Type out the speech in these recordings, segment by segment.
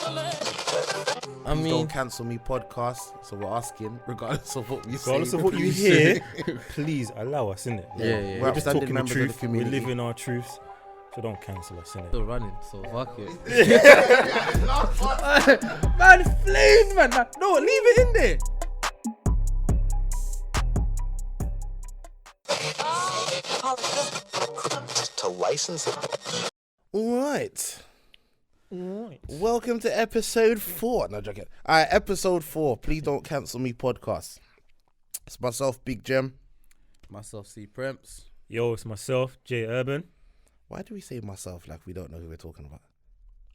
I mean, Don't Cancel Me podcast. So we're asking, regardless of what we say. Regardless of what you hear, please allow us, innit? Yeah. We're We're just upstanding talking the members of the truth. We're community. living our truths. So don't cancel us, innit? still running, so fuck it. Man, flames, man. No, leave it in there. To license it. All right. Welcome to episode 4. No, joking. All right, episode 4. Please Don't Cancel Me podcast. It's myself, Big Gem. Myself, C Premps. Yo, it's myself, Jay Urban. Why do we say myself like we don't know who we're talking about?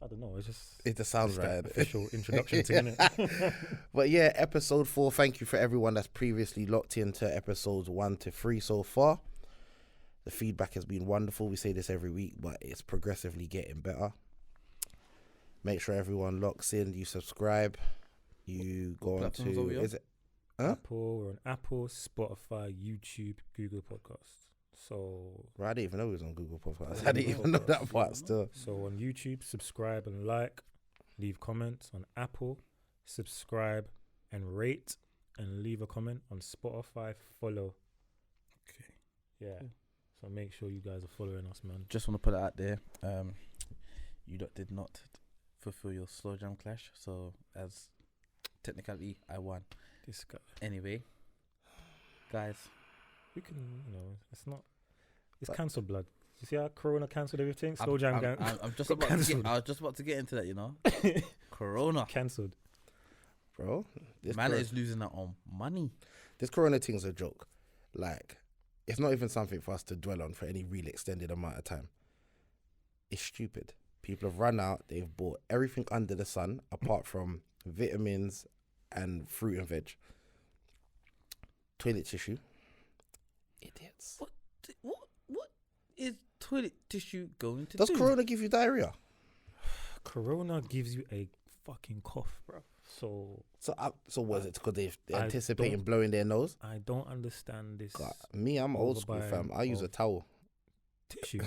I don't know, it's just... It just sounds it's right. that official introduction to it. But yeah, episode 4. Thank you for everyone that's previously locked into episodes 1 to 3 so far. The feedback has been wonderful. We say this every week, but it's progressively getting better. Make sure everyone locks in. You subscribe. You go on platforms are we to... on? Is it? Huh? Apple, we're on Apple, Spotify, YouTube, Google Podcasts. So... Bro, I didn't even know it was on Google Podcasts. Yeah, I didn't even know that Podcasts. part still. So on YouTube, subscribe and like, leave comments. On Apple, subscribe and rate, and leave a comment. On Spotify, follow. Okay. Yeah. So make sure you guys are following us, man. Just want to put it out there. You did not fulfill your slow jam clash, so as technically I won. This guy. Anyway, guys, We can, it's not. It's cancelled, blood. You see how Corona cancelled everything? Slow jam I'm just about to get, I was just about to get into that, Corona. cancelled. Bro, this Man is losing out on money. this Corona thing's a joke. Like, it's not even something for us to dwell on for any really extended amount of time. It's stupid. People have run out. They've bought everything under the sun apart from vitamins and fruit and veg. Toilet tissue. Idiots. What is toilet tissue going to Does do? Corona give you diarrhea? Corona gives you a fucking cough, bro. So was it because they're I anticipating don't- blowing their nose? I don't understand this God, me, I'm old school, fam. I use a of towel. tissue.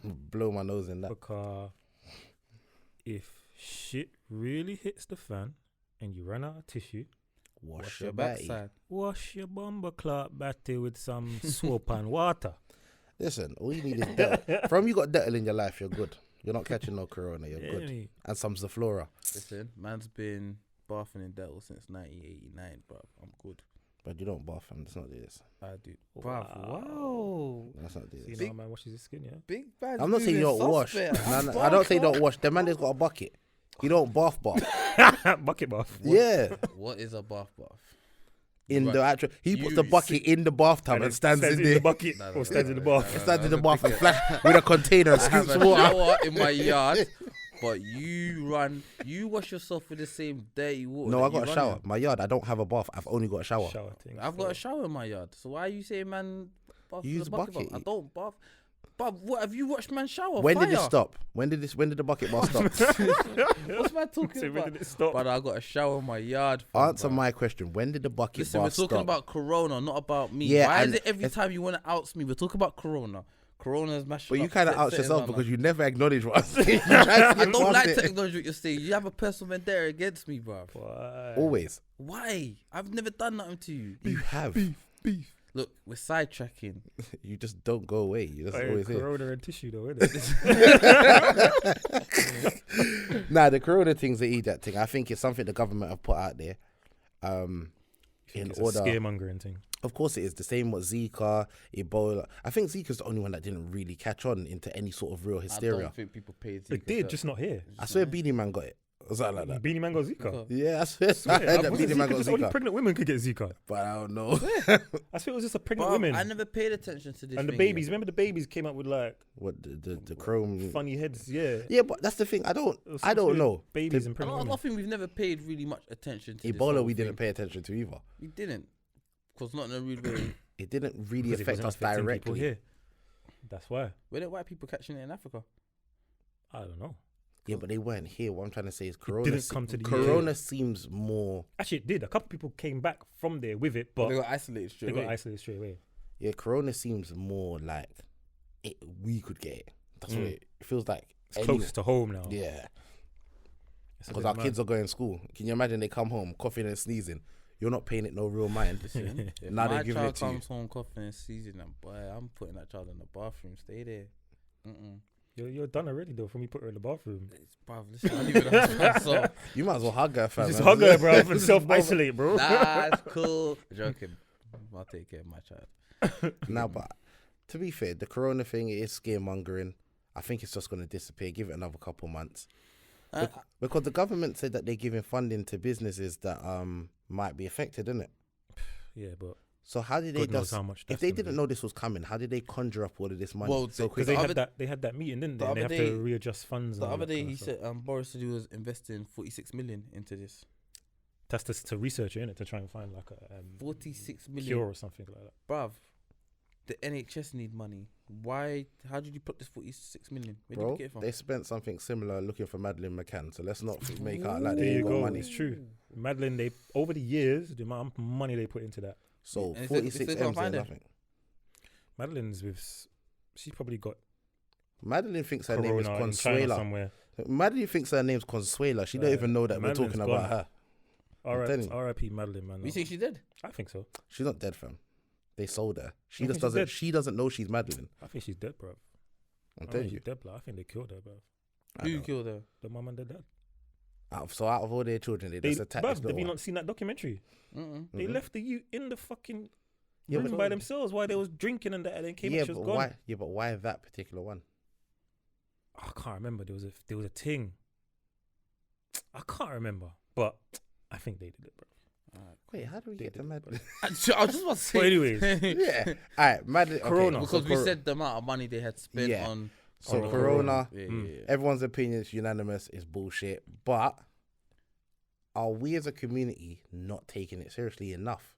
Blow my nose in that. Because if shit really hits the fan and you run out of tissue, Wash your body. backside. wash your bumper clot batty with some soap and water. Listen, all you need is Dettol. From you got Dettol in your life, you're good. You're not catching no Corona, you're Yeah, good. me. And some Zaflora. Listen, man's been bathing in Dettol since 1989, bro. I'm good. But you don't bath, fam. Let's not do this. I do. Wow. Let's not do See, this. now man washes his skin, yeah? Big bad. I'm not saying you don't wash. No, I don't say don't wash. The man has got a bucket. You don't bath. Bucket bath. Yeah. What is a bath? In Right. the actual... He puts You the bucket in the bathtub and stands in there. the bucket No, or stands in the bath. Stands in the bath and flash with a container and I have scoops a water. shower in my yard, but you wash yourself with the same dirty water. No, that I you got a run shower. in. My yard, I don't have a bath. I've only got a shower. Shower thing. I've got a shower in my yard. So why are you saying man bath You with use a bucket? bucket. I don't bath. But what have you watched man shower? When Fire. did it stop? When did the bucket bath stop? What's man talking So when about? did it stop? But I got a shower in my yard. fam, Answer bro. my question. When did the bucket Listen, we're bath talking stop? about Corona, not about me. Yeah, Why is and it every time you want to out me? We're talking about Corona. Corona's mashing But you up kind of set- out settings yourself on because us. you never acknowledge what I'm saying. I don't like to acknowledge what you're saying. You have a personal vendetta against me, bro. Why? Always. Why? I've never done nothing to you. You have. Beef. Look, we're sidetracking. You just don't go away. You just Hey, always here. Corona and tissue though, innit? Nah, the Corona thing's the idiot thing. I think it's something the government have put out there. In It's a order, scaremongering thing. of course, it is the same with Zika, Ebola. I think Zika's the only one that didn't really catch on into any sort of real I hysteria. don't think people paid. It did, just not here. I swear, Beanie Man got it. Or something like that. Beanie Man got Zika. Yeah, I swear. I heard that Beanie Man got Only Zika, pregnant women could get Zika. but I don't know. I swear it was just a pregnant Bruv, women. I never paid attention to this. And the thing, babies, yeah. remember the babies came up with like What the chrome? funny heads, yeah. Yeah, but that's the thing. I It was don't something know. Babies The and pregnant I women. think we've never paid really much attention to this Ebola, whole we didn't thing. pay attention to either. We didn't. Because not in a rude way. It didn't really Because it affect wasn't us affecting people directly. here. That's why. Were there white people catching it in Africa? I don't know. Yeah, but they weren't here. What I'm trying to say is didn't come to the Corona seems more. Actually, it did. A couple people came back from there with it, but They got isolated straight they got away. isolated straight away. Yeah, Corona seems more like we could get it. That's what it feels like. It's close to home now. Yeah. It's a Because bit our mad. kids are going to school. Can you imagine they come home coughing and sneezing? You're not paying it no real mind. Listen, if Now they're my giving child it to you. comes home coughing and seizing, and boy, I'm putting that child in the bathroom. Stay there. You're done already though. From you put her in the bathroom. It's, bruv, listen, I leave it at myself. You might as well hug her, fam. Just man. hug her, bro, and self-isolate, bro. That's cool. Joking. I'll take care of my child. Nah, but to be fair, the corona thing is scaremongering. I think it's just going to disappear. Give it another couple months. Because the government said that they're giving funding to businesses that might be affected, isn't it? Yeah, but So how did they God knows just, how much. if they didn't know this was coming, how did they conjure up all of this money Well, so they- quick? because The they had that meeting, didn't they? the And they have other day- to readjust funds. The and all other that day kind he of stuff. said Boris said he was investing 46 million into this. That's to research it, innit? To try and find like a 46 million. cure or something like that. Bruv, the NHS need money. Why? How did you put this 46 million? Where did Bro, you get it from? they spent something similar looking for Madeleine McCann. So let's not make out like There they you ain't got go. money. It's true. Madeline, they over the years, the amount of money they put into that. So And if they 46 can't M's ain't find her. nothing. Madeline's with, she's probably got Madeline thinks her corona name is in China Consuela. somewhere. Madeline thinks her name's Consuela. She don't even know that we're Madeline's talking gone. about her. I'm telling you. R.I.P. Madeline, man. You think she's dead? I think so. She's not dead, fam. They sold her. She You just think she's doesn't. dead? She doesn't know she's Madeline. I think she's dead, bro. I'm I telling think you. she's dead, bro. I think they killed her, bro. I Who know. killed her? The mum and the dad. So out of all their children, they just attacked Bruv, this have little you one. not seen that documentary? They Mhm. left the youth in the fucking Yeah, room but- by themselves while they was drinking and that, and then came Yeah, and she but was gone. why? Yeah, but why that particular one? I can't remember. There was a thing. I can't remember, but I think they did it, bro. Wait, how do we They get to did it, Madeline? I was just about to say. But anyways, Yeah. All right, Madeline. Corona. Because we said the amount of money they had spent Yeah. on. So Corona. Corona, Yeah, Mm. yeah, yeah. everyone's opinion is unanimous, is bullshit. But are we as a community not taking it seriously enough?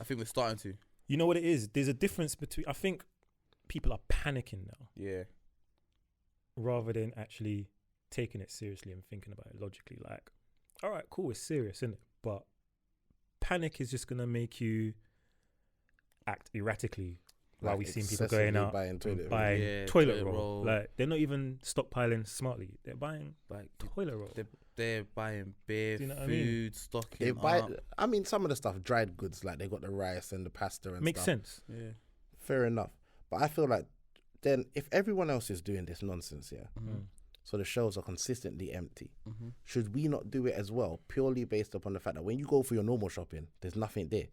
I think we're starting to. you know what it is? There's a difference between. I think people are panicking now Yeah. rather than actually taking it seriously and thinking about it logically. Like, all right, cool, it's serious, isn't it? But panic is just gonna make you act erratically. While we seen people going excessively out buying toilet roll. buying Yeah, toilet toilet roll. roll. Like, they're not even stockpiling smartly. They're buying Like toilet roll. they're buying beer, Do you know what I food, mean? stocking. They buy. up. I mean, some of the stuff, dried goods, like they got the rice and the pasta and Makes stuff. sense. Yeah. Fair enough. But I feel like then if everyone else is doing this nonsense, yeah, Mm. so the shelves are consistently empty, Mm-hmm. should we not do it as well, purely based upon the fact that when you go for your normal shopping, there's nothing there?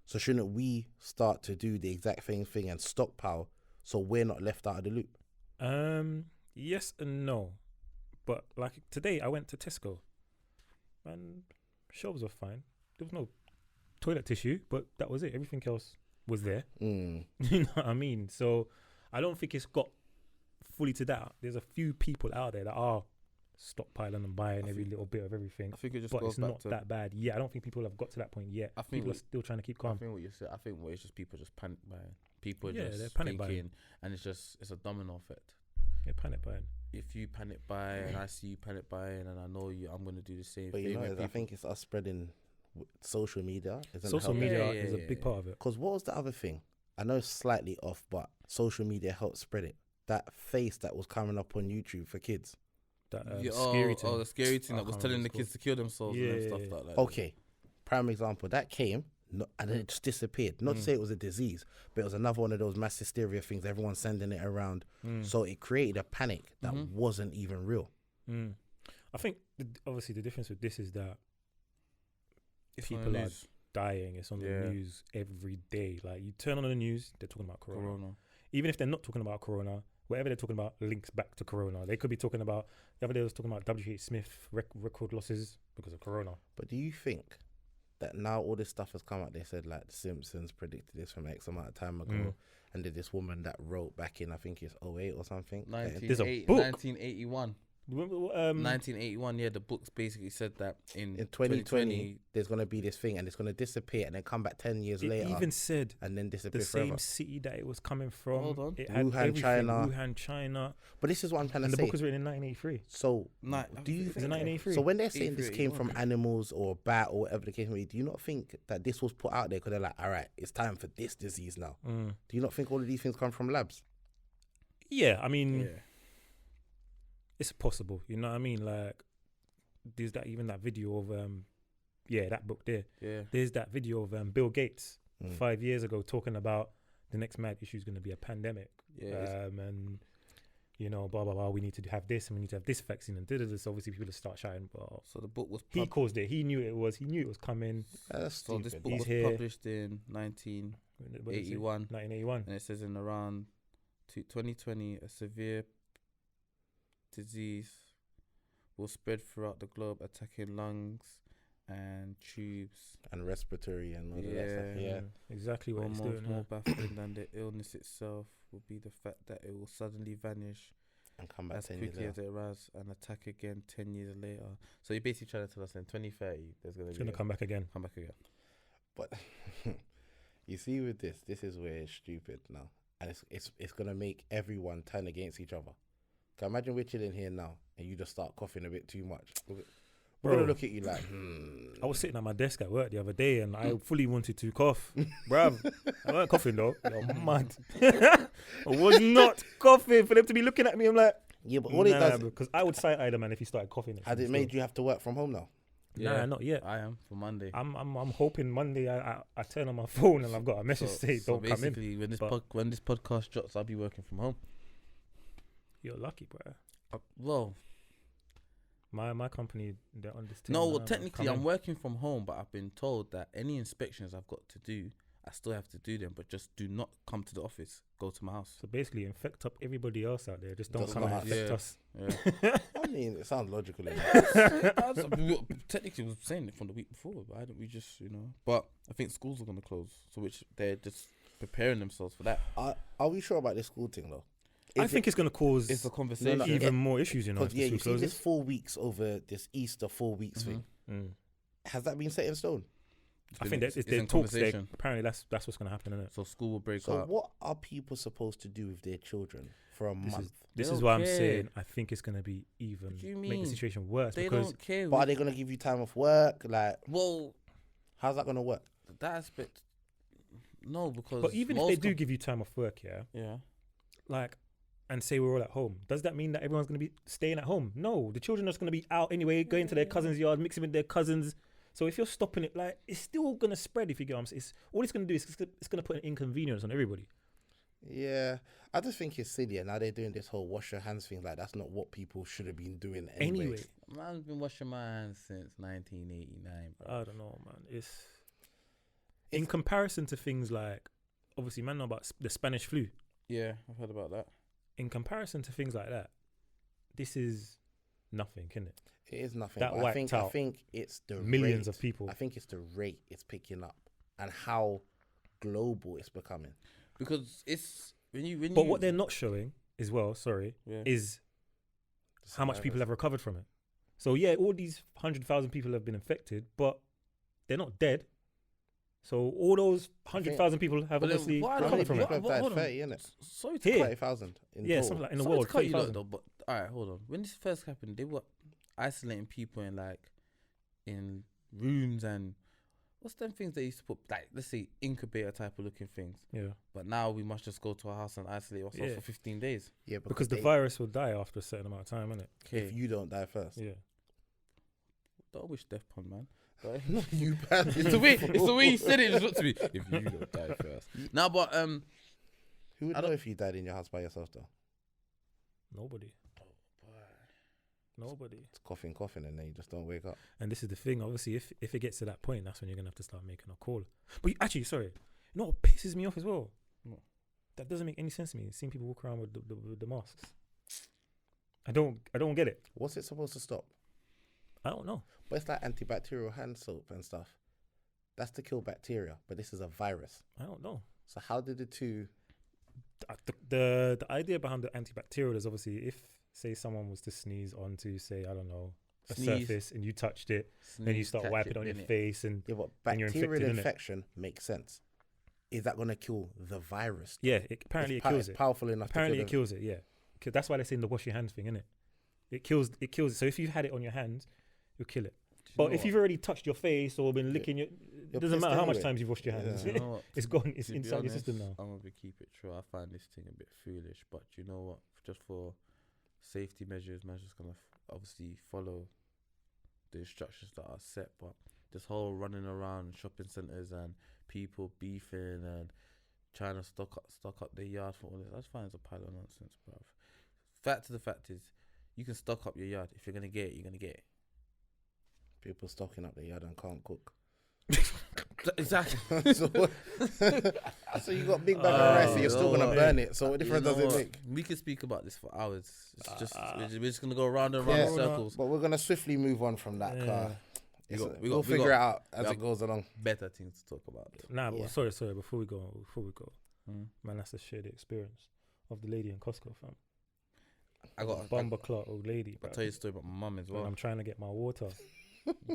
So shouldn't we start to do the exact same thing and stockpile so we're not left out of the loop? Yes and no. But like today I went to Tesco and shelves were fine. There was no toilet tissue, but that was it. Everything else was there. Mm. You know what I mean? So I don't think it's got fully to that. There's a few people out there that are stockpiling and buying every little bit of everything. I think it just But goes it's back not to. that bad. Yeah, I don't think people have got to that point yet. I think People are we- still trying to keep I calm. think what you said. I think what it's just people just panic buying. People Yeah, just they're panic buying. thinking, and it's a domino effect. Yeah, panic buying. If you panic buy and I see you panic buying and I know you, I'm gonna do the same But thing. you know, when I people- think it's us spreading social media. Social Yeah, media yeah, is a yeah, big yeah. part of it. Because what was the other thing? I know it's slightly off, but social media helped spread it. That face that was coming up on YouTube for kids. That Yeah, scary thing. the scary thing I that was can't telling remember the what kids it's to kill themselves and Yeah, stuff yeah, like that. Okay, prime example. That came, and then it just disappeared. Not to say it was a disease, but it was another one of those mass hysteria things. Everyone's sending it around. Mm. So it created a panic that wasn't even real. Mm. I think obviously the difference with this is that It's on the people are news. dying. It's on the Yeah. news every day. Like you turn on the news, they're talking about corona. Corona. Even if they're not talking about corona, whatever they're talking about links back to corona. They could be talking about the other day. I was talking about W.H. Smith record losses because of corona. But do you think that now all this stuff has come out? They said like The Simpsons predicted this from X amount of time ago, and did this woman that wrote back in, I think it's 08 or something. There's a book. 1981. 1981, yeah, the books basically said that in 2020 there's going to be this thing and it's going to disappear and then come back 10 years It later even said and then the disappear same forever. city that it was coming from. Hold on. It had Wuhan, everything. China. Wuhan, China. But this is what I'm trying And to the say. book was written in 1983. So Nah, do you Is it think 1983? so when they're saying this 83, came from animals or bat or whatever the case may be, do you not think that this was put out there because they're like, all right, it's time for this disease now? Mm. Do you not think all of these things come from labs? Yeah, I mean, Yeah. it's possible. You know what I mean? Like, there's that video of that book there. Yeah. There's that video of Bill Gates Mm. 5 years ago talking about the next mad issue is going to be a pandemic. Yeah. And you know, blah blah blah. We need to have this, and we need to have this vaccine, and this. Obviously, people will start shouting. But So the book was he caused it. He knew it was. He knew it was coming. That's so stupid. this book He's was here. published in 1981, 1981. and it says in around 2020 a severe disease will spread throughout the globe, attacking lungs and tubes. And respiratory and all of that stuff. Yeah. Yeah. Exactly what he's More doing. baffling than the illness itself will be the fact that it will suddenly vanish And come back as 10 years quickly as later. it arrives and attack again 10 years later. So you're basically trying to tell us in 2030 there's It's going gonna to come back again. come back again. But you see, with this is where it's stupid now, and it's gonna make everyone turn against each other. Can imagine we're chilling here now, and you just start coughing a bit too much. We're gonna Bro. look at you like, I was sitting at my desk at work the other day and I fully wanted to cough. Bruv, I weren't coughing though. You're mad. I was not coughing for them to be looking at me. I'm like, yeah. But what it does, because I would side eye the man if he started coughing. has it made you have to work from home now? Nah, not yet. I am for Monday. I'm hoping Monday I turn on my phone and I've got a message say So don't come in. basically, when this But- when this podcast drops, I'll be working from home. You're lucky, bro. Well, My company, they're on this thing. no, now, well, man. technically Come I'm in. working from home, but I've been told that any inspections I've got to do, I still have to do them, but just do not come to the office. Go to my house. So basically, infect up everybody else out there. Just don't Just come and not infect us. us. Yeah. I mean, it sounds logical. Technically, we were saying it from the week before, but why don't we just, But I think schools are going to close, so which they're just preparing themselves for that. Are we sure about this school thing though? I think it's going to cause It's a conversation. No, even more issues, you know. Because If yeah, the you school see this closes. 4 weeks over this Easter 4 weeks thing. Mm. Has that been set in stone? I think that it's it's in their talks. conversation. Apparently, that's what's going to happen, isn't it? So school will break So up. what are people supposed to do with their children for a month? This They is don't why I'm care. saying I think it's going to be even What do you make the mean? situation worse They because don't care. But are they gonna give you time off work? Like, Well, how's that gonna work? that aspect, no, because. but even if most they do give you time off work, yeah, like, and say we're all at home, does that mean that everyone's going to be staying at home? No, the children are just going to be out anyway, going to their cousins' yard, mixing with their cousins. So if you're stopping it, like, it's still going to spread. If you get what I'm saying, all it's going to do is it's going to put an inconvenience on everybody. Yeah, I just think it's silly. And now they're doing this whole wash your hands thing. Like, that's not what people should have been doing anyway. man's been washing my hands since 1989. Bro. I don't know, man. It's in comparison to things like, obviously, man, know about the Spanish flu. Yeah, I've heard about that. In comparison to things like that, this is nothing, isn't it? It is nothing. That But I wiped think out it's the millions rate. of people. I think it's the rate it's picking up and how global it's becoming. Because it's when But what they're not showing as well, yeah. is how much people have recovered from it. So yeah, all these 100,000 people have been infected, but they're not dead. So all those 100,000 people have But then obviously why How many recovered from people it. have died? hold on. 30, innit? Sorry to Here. 30,000 in Yeah, total. something like in the sorry world. to cut you lot 30,000. though, but all right, hold on. When this first happened, they were isolating people in rooms and what's them things they used to put, like, let's say incubator type of looking things. Yeah, But now we must just go to our house and isolate ourselves Yeah. for 15 days. Yeah, because the they- virus will die after a certain amount of time, innit? Okay. if you don't die first. Yeah. Don't wish death upon man. No, you bad. It's the way you said it. Just look to me. If you don't die first. Now, but Who would I know don't- if you died in your house by yourself though? Nobody. Nobody. It's coughing, and then you just don't wake up. And this is the thing. Obviously, if it gets to that point, that's when you're gonna have to start making a call. But actually, sorry, you know what pisses me off as well? What? That doesn't make any sense to me. Seeing people walk around with the masks. I don't get it. What's it supposed to stop? I don't know. But it's like antibacterial hand soap and stuff. That's to kill bacteria, but this is a virus. I don't know. So how did the two? The idea behind the antibacterial is obviously if, say, someone was to sneeze onto, say, I don't know, a Sneeze. surface and you touched it, then you start wiping it on your face and Yeah, but And you're bacterial infected, innit? infection makes sense. Is that going to kill the virus? yeah, apparently it kills it's it. powerful enough. Apparently to it kills it. Yeah, 'Cause that's why they're saying the wash your hands thing, innit? It kills it. So if you've had it on your hands, you'll kill it. But if you've already touched your face or been licking it doesn't pissed matter how much anyway. times you've washed your hands. You know what? It's gone. It's To be inside your honest, system now. I'm gonna keep it true. I find this thing a bit foolish, but you know what? Just for safety measures, man's just gonna obviously follow the instructions that are set. But this whole running around shopping centers and people beefing and trying to stock up their yard for all this, I find it's a pile of nonsense, bruv. The fact is, you can stock up your yard. If you're gonna get it, you're gonna get it. People stocking up their yard and can't cook. Exactly. so you got big bag of rice and you're still gonna burn it. So what difference does it make? We could speak about this for hours. It's just we're just gonna go round and round in circles. But we're gonna swiftly move on from that car. We'll figure it out as it goes along. Better things to talk about. Nah, but sorry. Before we go, man, that's to share the experience of the lady in Costco, fam. I got a bumper clot old lady. I'll tell you a story about my mum as well. I'm trying to get my water,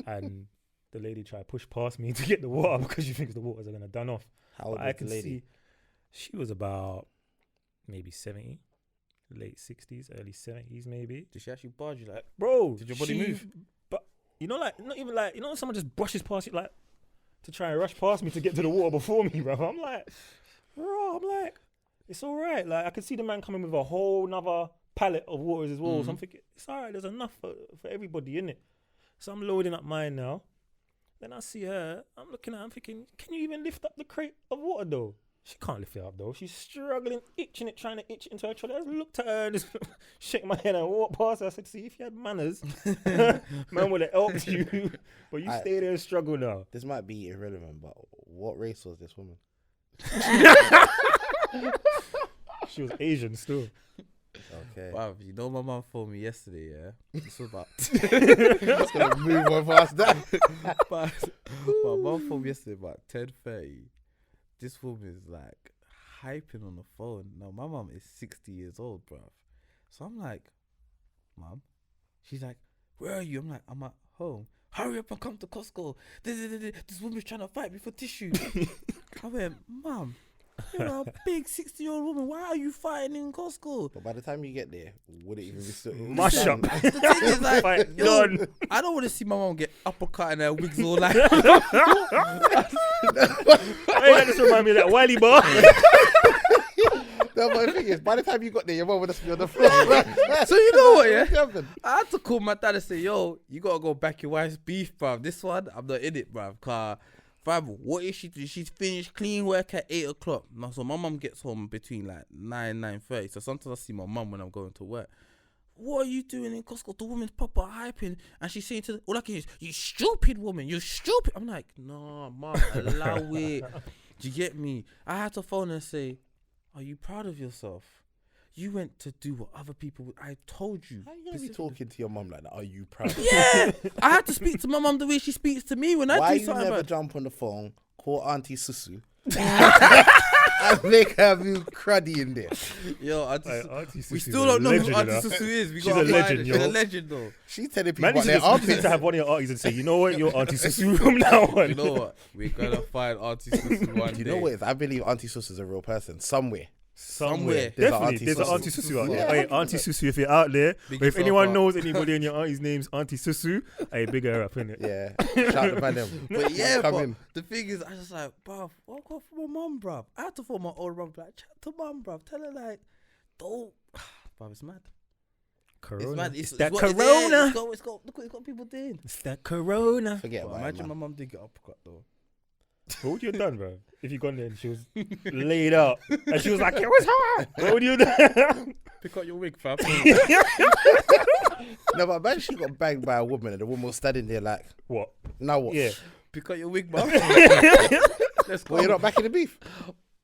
and the lady tried to push past me to get the water because she thinks the waters are gonna done off. How old was the lady? She was about maybe 70, late 60s, early 70s, maybe. Did she actually barge you like, bro? Did your body move? But like not even like when someone just brushes past you like to try and rush past me to get to the water before me, bro. I'm like, it's all right. Like I could see the man coming with a whole nother pallet of waters as well. So I'm thinking it's all right. There's enough for everybody in it. So I'm loading up mine now. Then I see her. I'm looking at her. I'm thinking, can you even lift up the crate of water though? She can't lift it up though. She's struggling, itching it, trying to itch it into her trolley. I just looked at her and just shake my head and walk past her. I said, see, if you had manners, man would have helped you. But you stay there and struggle now. This might be irrelevant, but what race was this woman? She was Asian still. Okay. Wow, you know my mum phoned me yesterday, yeah? This was about... Just gonna move on past that. but my mum phoned me yesterday about 10:30. This woman is like hyping on the phone. Now, my mum is 60 years old, bruv. So I'm like, Mum? She's like, where are you? I'm like, I'm at home. Hurry up and come to Costco. This woman's trying to fight me for tissue. I went, Mum, you're a big 60-year-old woman. Why are you fighting in Costco? But by the time you get there, would it even be still? Mash up. The thing is like, Fight yo, done. I don't want to see my mum get uppercut and her wigs all like. Hey, that just remind me of that Wiley bar. No, but the thing is, by the time you got there, your mum would have been on the floor. So you know what, yeah? Happened? I had to call my dad and say, yo, you gotta go back your wife's beef, bruv. This one, I'm not in it, bruv. Cause, fam, what is she doing? She's finished clean work at 8 o'clock. Now, so my mum gets home between like 9:30. So sometimes I see my mum when I'm going to work. What are you doing in Costco? The woman's proper hyping, and she's saying all I can hear is, you stupid woman, you stupid. I'm like, no, mum, allow it. Do you get me? I had to phone and say, are you proud of yourself? You went to do what other people would. I told you. How are you going to be talking to your mum like that? Are you proud? Yeah, I had to speak to my mum the way she speaks to me when I Why do you something. never About... jump on the phone, call Auntie Susu, and make her be cruddy in there? Yo, Auntie we Susu's still a don't know who legend, Auntie Susu is. She's a legend, She's yo. a legend, though. She's telling people Man, about you their just need armpits. to have one of your aunties and say, you know what, your Auntie Susu from now on. You know what? We're gonna find Auntie Susu one Do you day. know what it is? I believe Auntie Susu is a real person somewhere. Somewhere. There's Definitely, there's an Auntie Auntie Susu. Susu out there. Yeah, Hey, Auntie Susu, if you're out there, Big or if yourself anyone up. knows anybody in your auntie's name's Auntie Susu, hey, big her up, innit? Yeah, shout the them. But yeah, Come but in. the thing is, I just like, bruv, what got for my mum, bruv? I had to phone my old mum, like, chat to mum, bruv. Tell her, like, don't. Bruv, it's mad. Corona. It's mad. It's that what it is. Corona. It's got, look what it's got people doing. It's that Corona. Forget But about imagine it, my man. mum did get uppercut, though. What would you have done, bro? If you gone there and she was laid out and she was like, it was hard. What would you do? Pick up your wig, fam. No, but imagine she got banged by a woman and the woman was standing there like, What? now what? Yeah. Pick up your wig, bruv. Let's go. Well, you're not back in the beef.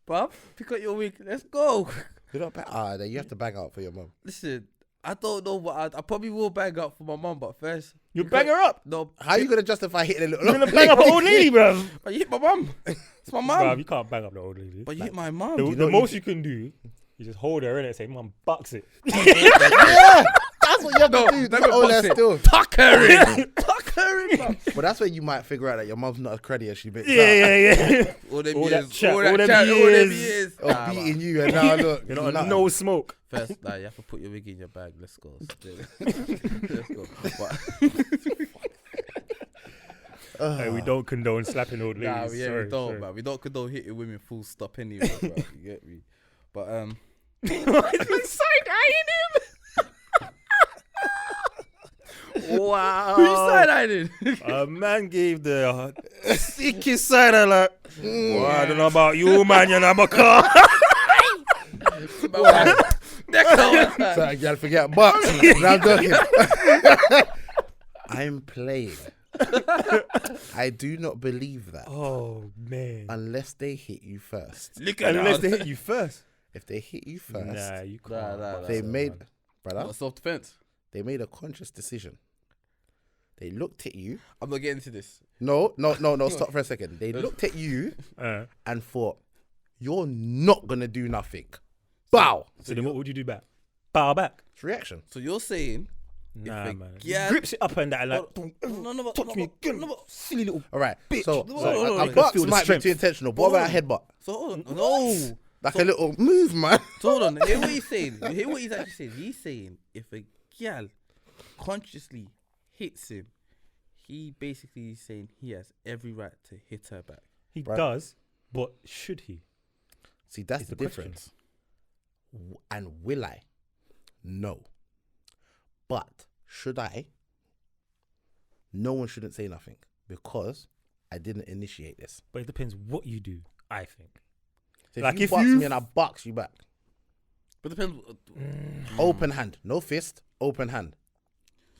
Bruv, pick up your wig. Let's go. You're not back. Then you have to bang out for your mum. Listen, I don't know, but I probably will bang up for my mum, but first... You because- bang her up. No, How are you going to justify hitting a little? You're going to bang up an old lady, bro. but you hit my mum. It's my mum. Bruv, you can't bang up the old lady. But you hit my mum. The, you the know most you can do, you just hold her in it and say, Mum, box it. Yeah, that's what you have to do. let That's me all box that's it. still. Tuck her in. Tuck her in, bruv. But that's when you might figure out that your mum's not as cruddy as she makes out. Yeah. All them All years. that chat, all that all them chat, all them years. years. Of Nah, beating man. you and now look. You're not nothing. no smoke. First, you have to put your wig in your bag. Let's go. Let's go. But, Hey, we don't condone slapping old ladies. nah, yeah, sorry, we don't, sorry. man. We don't condone hitting women full stop anyway, bro. You get me? But Wow. Who you side-eyeing? A man gave the Sickest side eye, like. well, I don't know about you, man. You're not my car. Sorry, y'all forget box. I'm joking. I'm playing. I do not believe that Oh man. unless they hit you first. Look at Unless they that. hit you first. If they hit you first, Nah, you can't. Nah, box they that, made, man. brother, Self-defense. they made a conscious decision. They looked at you. I'm not getting into this. No. Stop for a second. They looked at you Uh, and thought, "You're not gonna do nothing." Bow. so then what would you do back? Bow back. It's reaction. So you're saying, Nah, a man. gal- Grips it up and that like, no, touch me again. Silly little. All right. Bitch. So, No, so no, no, a no, box feel the might be strength. too intentional. But what about a headbutt? So hold on. No. Like a little move, man. So hold on. Hear what he's saying. Hear what he's actually saying. He's saying if a gal consciously hits him, he basically is saying he has every right to hit her back. He Right. does, but should he? See, that's Is the the question. difference. And will I? No. But should I? No one shouldn't say nothing because I didn't initiate this. But it depends what you do, I think. So Like if you if box you- me and I box you back, But depends. open hand, no fist, open hand.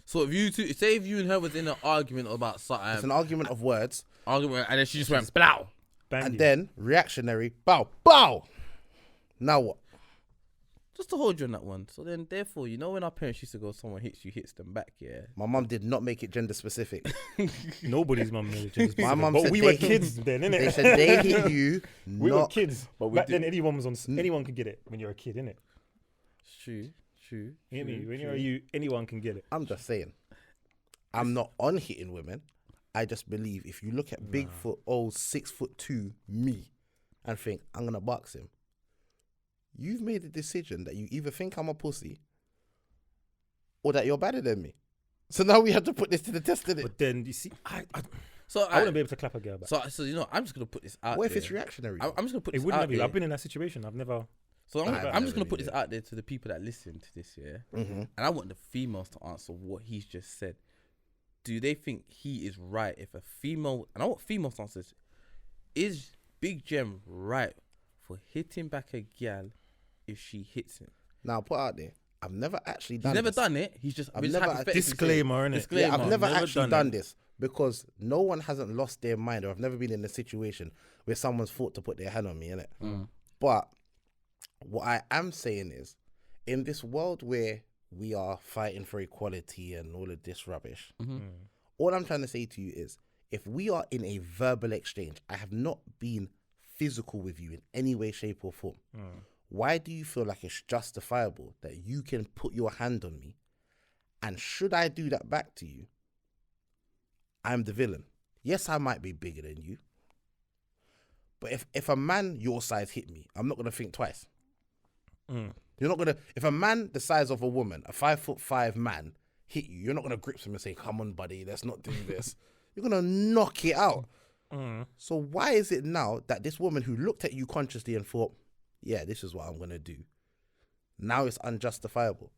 So if you two, say if you and her was in an argument about It's something, an argument of words, argument, and then she just went blow. Bang and you. then reactionary, bow, bow. Now what? Just to hold you on that one. So then, therefore, you know when our parents used to go, someone hits you, hits them back, yeah. My mum did not make it gender specific. Nobody's mum made it. My mum but said we they were hit- kids then, innit? They said they hit you, we were not. kids. But But we back did- then, anyone could get it when you're a kid, innit? True. You get me? When you're you, anyone can get it. I'm just saying. I'm not on hitting women. I just believe if you look at Bigfoot, old 6'2" me, and think I'm gonna box him, you've made a decision that you either think I'm a pussy or that you're better than me. So now we have to put this to the test, innit? But then you see, I So I wouldn't be able to clap a girl back. So you know, I'm just gonna put this out. What if there. it's reactionary? I'm just gonna put It this wouldn't out have been. there. I've been in that situation. I've never. So I'm I've just never gonna put been this out there to the people that listen to this, yeah. Mm-hmm. And I want the females to answer what he's just said. Do they think he is right if a female? And I want females to answer this. Is Big Gem right for hitting back a gal if she hits him? Now put out there, I've never actually He's done never this. done it. He's just I've we're just never- hypothetically Disclaimer, saying- innit? Disclaimer. Yeah, I've never never actually done done it. this because no one hasn't lost their mind, or I've never been in a situation where someone's thought to put their hand on me, innit? Mm. But what I am saying is, in this world where we are fighting for equality and all of this rubbish, all I'm trying to say to you is, if we are in a verbal exchange, I have not been physical with you in any way, shape, or form. Why do you feel like it's justifiable that you can put your hand on me? And should I do that back to you, I'm the villain. Yes, I might be bigger than you. But if a man your size hit me, I'm not going to think twice. You're not going to... If a man the size of a woman, a 5'5" man, hit you, you're not going to grip him and say, come on, buddy, let's not do this. You're going to knock it out. So why is it now that this woman who looked at you consciously and thought, yeah, this is what I'm going to do, now it's unjustifiable?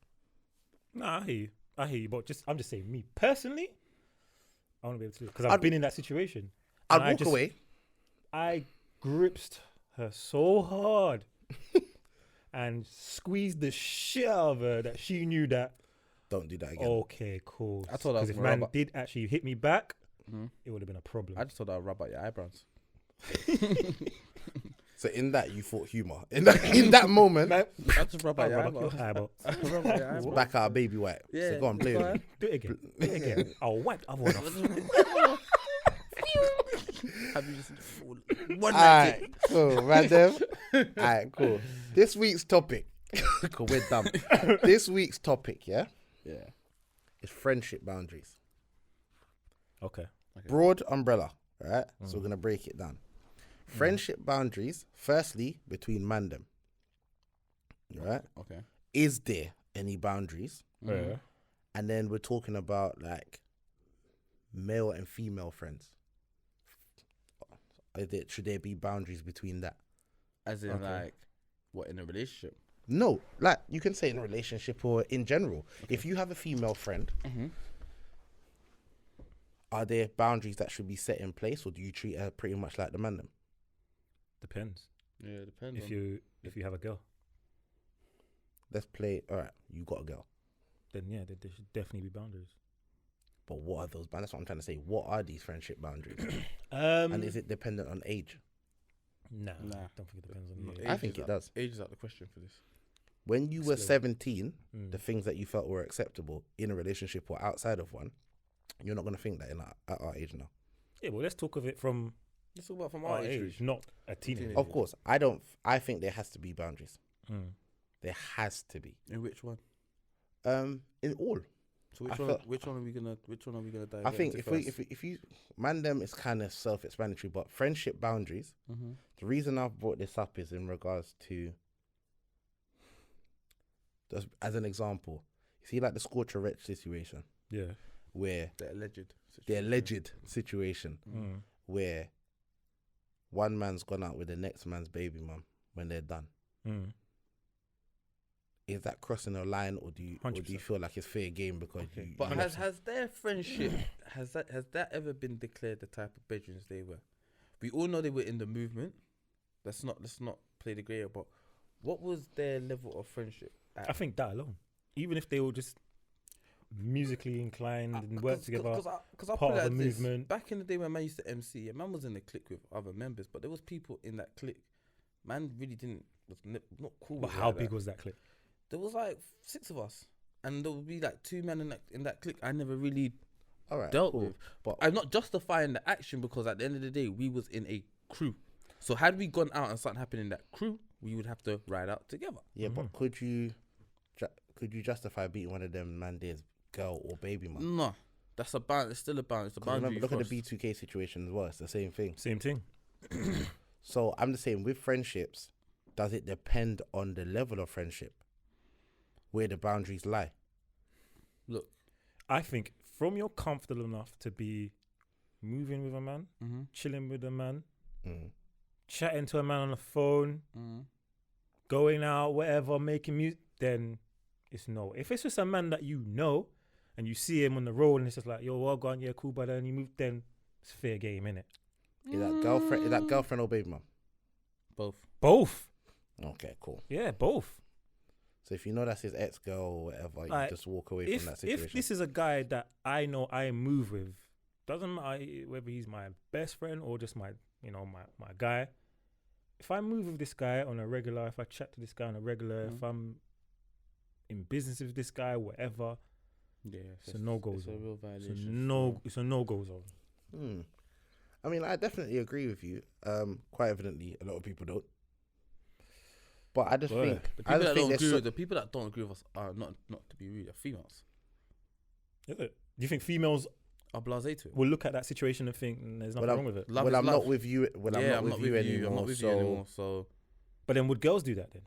Nah, I hear you. But I'm just saying, me personally, I want to be able to do it because I've been in that situation. I'd And walk away. I gripped her so hard and squeezed the shit out of her that she knew that. Don't do that again. Okay, cool. I told her I was because if gonna man rub- did actually hit me back, it would have been a problem. I just thought I'd rub out your eyebrows. So in that, you thought humour. In that moment, Man, I just rub out I'll your rub up eyebrows. your eyeball. Rub out your eyebrows. back out a baby wipe. Yeah, So go on, play go with on. me. Do it again. Do it again. I'll wipe the other one off. Have you just one Alright, night? cool, madam. Alright, cool. This week's topic, cool, we're dumb. This week's topic, yeah, Yeah. is friendship boundaries. Okay. Broad umbrella, right? So we're gonna break it down. Friendship boundaries, firstly, between mandem. Right? Okay. Is there any boundaries? Yeah. And then we're talking about like male and female friends. Should there be boundaries between that? As in, Okay. like, what, in a relationship? No, like you can say in a relationship or in general. If you have a female friend are there boundaries that should be set in place, or do you treat her pretty much like the man them? Depends. Yeah, it depends. If you have a girl, Let's play. All right, you got a girl, then yeah, there should definitely be boundaries. but what are those boundaries? That's what I'm trying to say. What are these friendship boundaries? And is it dependent on age? Nah, Nah. I don't think it depends on No, the age age. I think is it out- does. Age is out the question for this. When you were Slow. 17, Mm. the things that you felt were acceptable in a relationship or outside of one, you're not going to think that at our age now. Yeah, well, let's talk of it from Let's talk about from our our age, age. not a teenager. Teenager. Of course, I think there has to be boundaries. Mm. There has to be. In which one? In all. So I which one? felt- Which one are we gonna dive I think into if you man them is kind of self-explanatory, but friendship boundaries. Mm-hmm. The reason I've brought this up is in regards to, just as an example, you see like the Scorcher Wretch situation Yeah. where The alleged. the situation. alleged situation Mm. where one man's gone out with the next man's baby mum when they're done. Mm. Is that crossing a line, or do you 100%. feel like it's fair game because Okay. you? But you has their friendship has that ever been declared the type of bedrooms they were? We all know they were in the movement. Let's not play the grey, but what was their level of friendship? I think that alone, even if they were just musically inclined and worked together, Because I part put of it a like this. movement. Back in the day when man used to MC, yeah, man was in a clique with other members, but there was people in that clique. Man really was not cool. but with it how like big that. was that clip? There was like 6 of us, and there would be like 2 men in that clique. I never really all right, dealt cool. with. But I'm not justifying the action because at the end of the day, we was in a crew. So had we gone out and something happened in that crew, we would have to ride out together. yeah, but could you justify beating one of them man there's girl or baby mum? No, that's a bound. It's still a bound. It's a 'Cause boundary. remember, look at you the B2K situation as well. It's the same thing. Same thing. So I'm just saying, with friendships, does it depend on the level of friendship where the boundaries lie? Look. I think from you're comfortable enough to be moving with a man, Mm-hmm. chilling with a man, Mm. chatting to a man on the phone, Mm-hmm. going out, whatever, making music, then it's no. If it's just a man that you know and you see him on the road and it's just like, yo, well gone, yeah, cool, brother, and you move, then it's fair game, innit? Is that girlfriend? Is that girlfriend or baby mum? Both. Both. Okay, cool. Yeah, both. So if you know that's his ex girl or whatever, Like, you just walk away from that situation. If this is a guy that I know I move with, doesn't matter whether he's my best friend or just my guy. If I move with this guy on a regular, if I chat to this guy on a regular, if I'm in business with this guy, whatever, Yeah, it's a no-go It's a zone. real it's violation. a no-go zone. I mean, I definitely agree with you. Quite evidently, a lot of people don't. But I just Boy, think The I people, just that think don't there's agree so- with, the people that don't agree with us are not to be rude, are females. Is it? Do you think females Are blasé to it. will look at that situation and think there's nothing Well, wrong with it? Love well, is I'm love. not with you. Well, Yeah, I'm not with you anymore. I'm not with so, you anymore. So But then would girls do that then?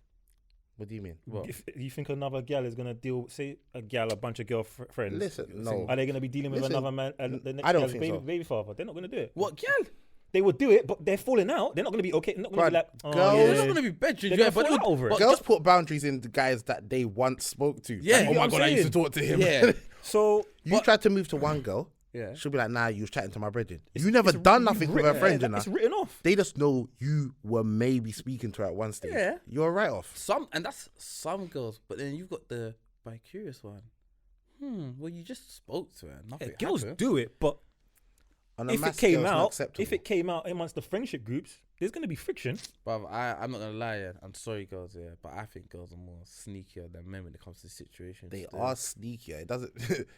what do you mean? what? If you think another gal is gonna deal, say a gal, a bunch of friends, Listen, no. are they gonna be dealing with Listen, another man? The next I don't gal's think so. baby father. They're not gonna do it. What, girl? They would do it, but they're falling out. They're not gonna be okay. They're not gonna be Bruh, like, oh, girls- They're yeah. not gonna be bedrooms, They're yeah, gonna but fall it would, out over it. but Girls put boundaries in the guys that they once spoke to. Yeah, Like, you oh know my what god, I'm I used to saying? talk to him. Yeah. So You But- tried to move to one girl. yeah. She'll be like, nah, you was chatting to my brethren. You never done nothing with her friend, you know. It's written off. They just know you were maybe speaking to her at one stage. Yeah. You're right off. And that's some girls, but then you've got the bi-curious one. Well, you just spoke to her. Nothing Girls happened. do it, but On a if mass it came scale, it's not out, acceptable. if it came out amongst the friendship groups, there's gonna be friction. But I'm not gonna lie, yeah. I'm sorry, girls, yeah, but I think girls are more sneakier than men when it comes to situations. They still. are sneakier. It doesn't.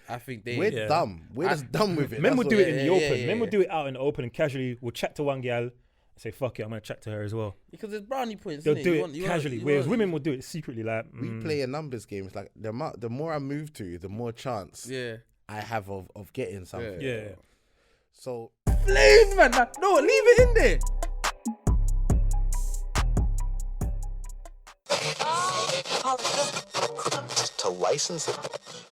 I think they. We're Yeah. dumb. We're just dumb with it. Men That's would what do it in the yeah, open. yeah, Men would yeah. do it out in the open and casually. We'll chat to one gal, say fuck it, I'm gonna chat to her as well. Because there's brownie points. They'll innit? do You it want- you casually, want- whereas women will do it secretly. Like We play a numbers game. It's like the more I move to, the more chance Yeah. I have of getting something. yeah. So Flames, man. No, leave it in there. To license it.